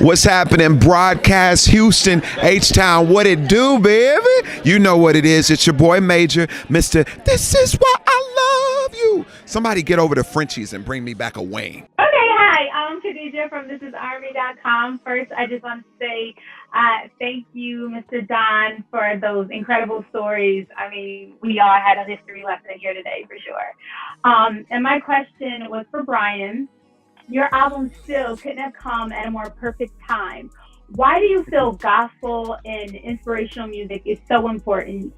What's happening, broadcast Houston, H-Town, what it do, baby? You know what it is. It's your boy Major, Mr. This is why I love you. Somebody get over to Frenchies and bring me back a Wayne. Okay, hi, I'm Khadija from thisisarmy.com. First, I just want to say thank you, Mr. Don, for those incredible stories. I mean, we all had a history lesson here today for sure. And my question was for Brian. Your album Still couldn't have come at a more perfect time. Why do you feel gospel and inspirational music is so important,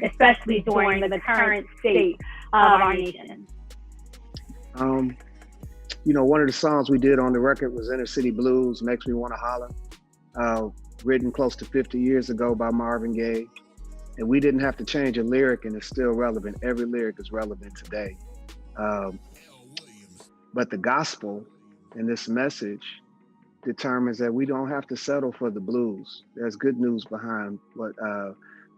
especially during the current state of our nation? One of the songs we did on the record was Inner City Blues, Makes Me Wanna Holler, written close to 50 years ago by Marvin Gaye. And we didn't have to change a lyric and it's still relevant. Every lyric is relevant today. But the gospel and this message determines that we don't have to settle for the blues. There's good news behind what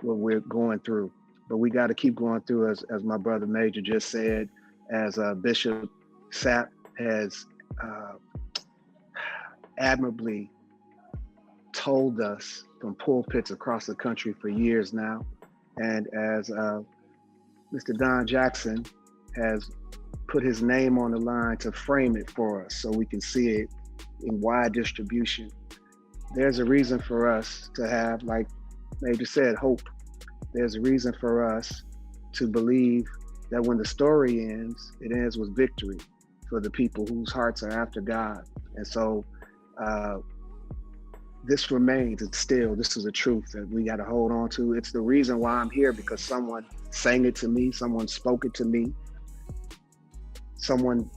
we're going through, but we got to keep going through, as my brother Major just said, as Bishop Sapp has admirably told us from pulpits across the country for years now, and as Mr. Don Jackson has put his name on the line to frame it for us so we can see it in wide distribution. There's a reason for us to have, like Major said, hope. There's a reason for us to believe that when the story ends, it ends with victory for the people whose hearts are after God. And so this remains, this is a truth that we got to hold on to. It's the reason why I'm here, because someone sang it to me, someone spoke it to me, someone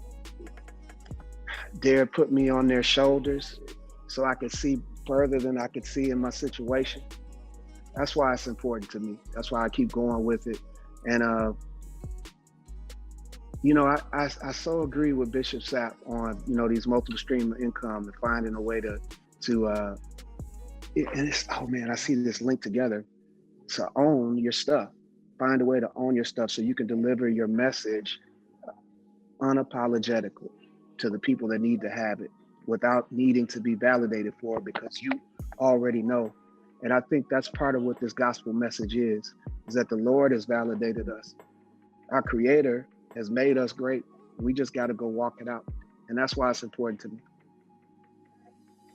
dared put me on their shoulders so I could see further than I could see in my situation. That's why it's important to me. That's why I keep going with it. And, I so agree with Bishop Sapp on, these multiple stream of income and finding a way to I see this linked together, to own your stuff. Find a way to own your stuff so you can deliver your message unapologetically to the people that need to have it without needing to be validated for it, because you already know. And I think that's part of what this gospel message is that the Lord has validated us. Our Creator has made us great. We just got to go walk it out. And that's why it's important to me.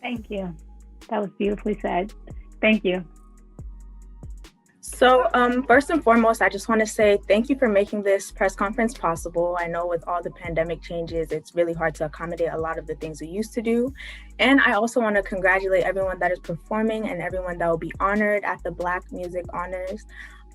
Thank you. That was beautifully said. Thank you. So first and foremost, I just want to say thank you for making this press conference possible. I know with all the pandemic changes, it's really hard to accommodate a lot of the things we used to do. And I also want to congratulate everyone that is performing and everyone that will be honored at the Black Music Honors.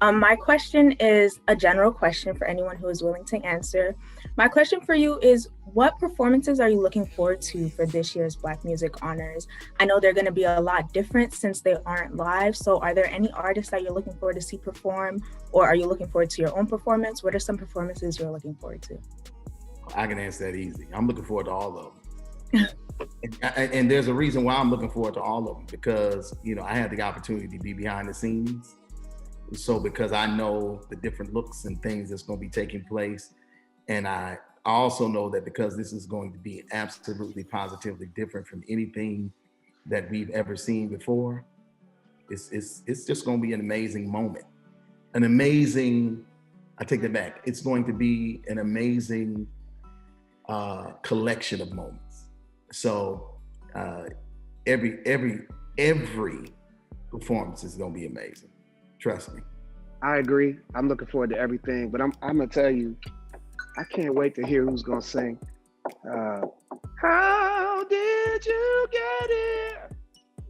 My question is a general question for anyone who is willing to answer. My question for you is, what performances are you looking forward to for this year's Black Music Honors? I know they're going to be a lot different since they aren't live. So are there any artists that you're looking forward to see perform, or are you looking forward to your own performance? What are some performances you're looking forward to? I can answer that easy. I'm looking forward to all of them. and there's a reason why I'm looking forward to all of them, because, I had the opportunity to be behind the scenes. So because I know the different looks and things that's going to be taking place. And I also know that because this is going to be absolutely positively different from anything that we've ever seen before, it's just going to be an amazing moment. I take that back. It's going to be an amazing collection of moments. So every performance is going to be amazing. Trust me. I agree. I'm looking forward to everything, but I'm gonna tell you, I can't wait to hear who's gonna sing. How did you get here?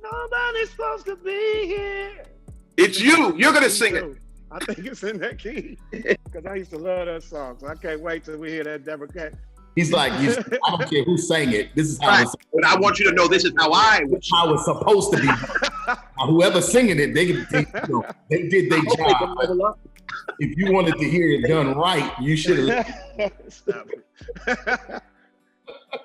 Nobody's supposed to be here. It's you. You're gonna sing it. I think it's in that key, because I used to love that song. So I can't wait till we hear that Deborah Cat. He's like, I don't care who sang it. This is how right. it's supposed But I want you to know this is how how it's supposed to be. Whoever's singing it, they did their job. If you wanted to hear it done right, you should have. Stop it.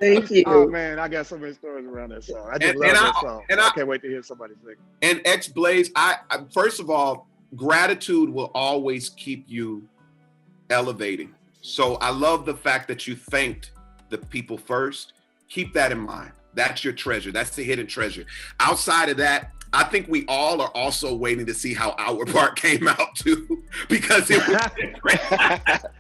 Thank you. Oh man, I got so many stories around that song. I just love that song. And I can't wait to hear somebody sing. And X Blaze, I first of all, gratitude will always keep you elevating. So I love the fact that you thanked the people first. Keep that in mind. That's your treasure. That's the hidden treasure. Outside of that, I think we all are also waiting to see how Our Part came out too, because it was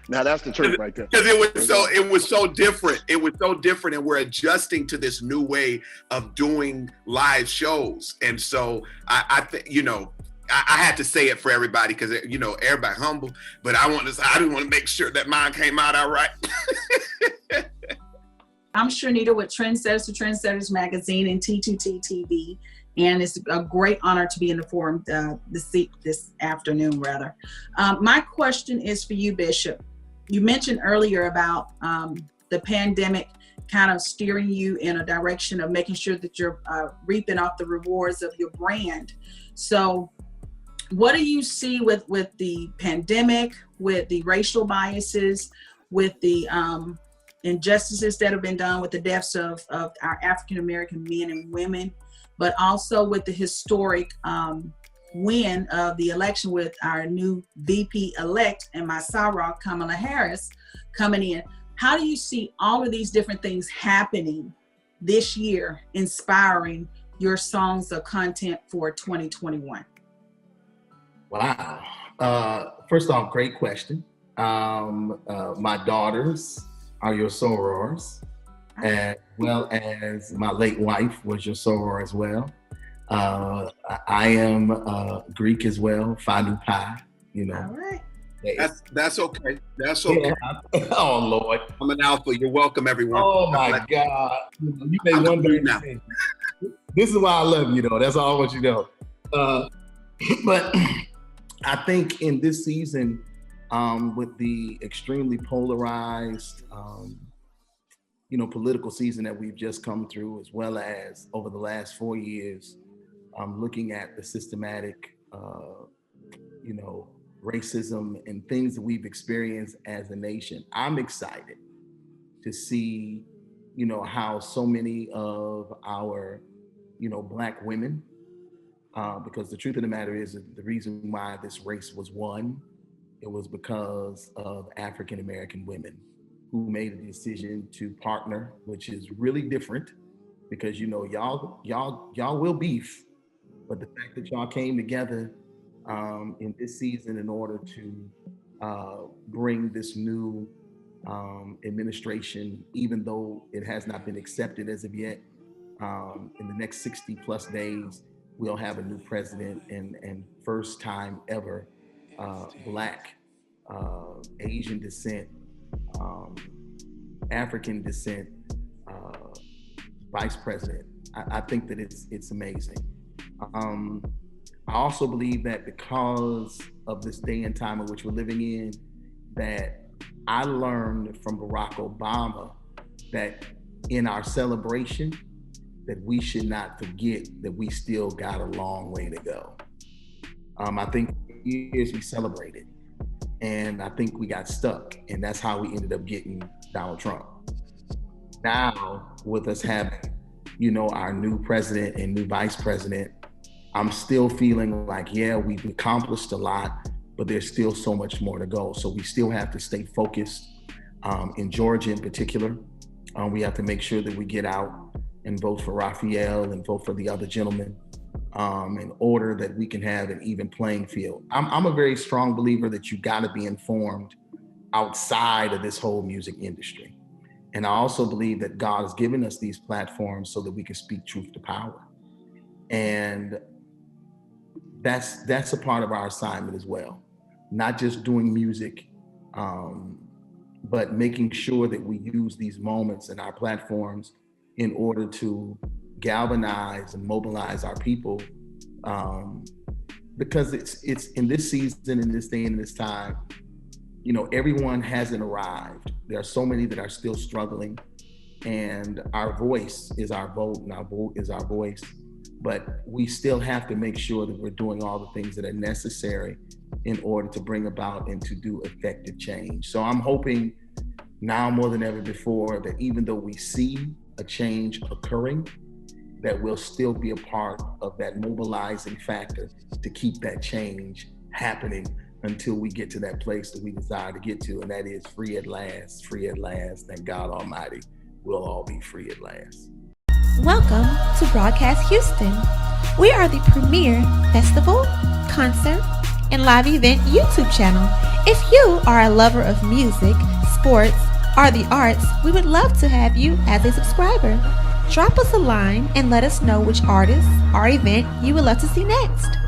Now that's the truth right there. because it was so different. It was so different, and we're adjusting to this new way of doing live shows. And so I think, you know, I had to say it for everybody because, you know, everybody humble, but I just want to make sure that mine came out all right. I'm Shanita with Trendsetters to Trendsetters Magazine and T2T TV, and it's a great honor to be in the forum this afternoon, rather. My question is for you, Bishop. You mentioned earlier about the pandemic kind of steering you in a direction of making sure that you're reaping off the rewards of your brand. So what do you see with the pandemic, with the racial biases, with the injustices that have been done with the deaths of our African-American men and women, but also with the historic win of the election with our new VP-elect and my Soror, Kamala Harris, coming in? How do you see all of these different things happening this year, inspiring your songs or content for 2021? Wow. First off, great question. My daughters are your sorors, as well as my late wife was your soror as well. I am Greek as well, Phi Nu Pi, you know. All right. That's okay. That's okay. Yeah. Oh Lord. I'm an alpha. You're welcome, everyone. Oh my God. You made one big now. decision. This is why I love you, though. That's all I want you to know. But I think in this season, with the extremely polarized, political season that we've just come through, as well as over the last 4 years, looking at the systematic, racism and things that we've experienced as a nation, I'm excited to see, how so many of our, Black women, because the truth of the matter is that the reason why this race was won, it was because of African-American women who made a decision to partner, which is really different because, y'all will beef, but the fact that y'all came together in this season in order to bring this new administration, even though it has not been accepted as of yet, in the next 60 plus days, we'll have a new president and first time ever Black, Asian descent, African descent vice president. I think that it's amazing. I also believe that because of this day and time in which we're living in, that I learned from Barack Obama that in our celebration, that we should not forget that we still got a long way to go. I think for years we celebrated, and I think we got stuck, and that's how we ended up getting Donald Trump. Now, with us having, our new president and new vice president, I'm still feeling like, yeah, we've accomplished a lot, but there's still so much more to go. So we still have to stay focused. In Georgia in particular, we have to make sure that we get out and vote for Raphael and vote for the other gentlemen in order that we can have an even playing field. I'm a very strong believer that you gotta be informed outside of this whole music industry. And I also believe that God has given us these platforms so that we can speak truth to power. And that's a part of our assignment as well. Not just doing music, but making sure that we use these moments and our platforms in order to galvanize and mobilize our people, because it's in this season, in this day and this time, everyone hasn't arrived. There are so many that are still struggling, and our voice is our vote and our vote is our voice. But we still have to make sure that we're doing all the things that are necessary in order to bring about and to do effective change. So I'm hoping now more than ever before that even though we see a change occurring, that we'll still be a part of that mobilizing factor to keep that change happening until we get to that place that we desire to get to, and that is free at last, free at last. Thank God Almighty, we'll all be free at last. Welcome to Broadcast Houston. We are the premier festival, concert, and live event YouTube channel. If you are a lover of music, sports, or the arts, we would love to have you as a subscriber. Drop us a line and let us know which artist or event you would love to see next.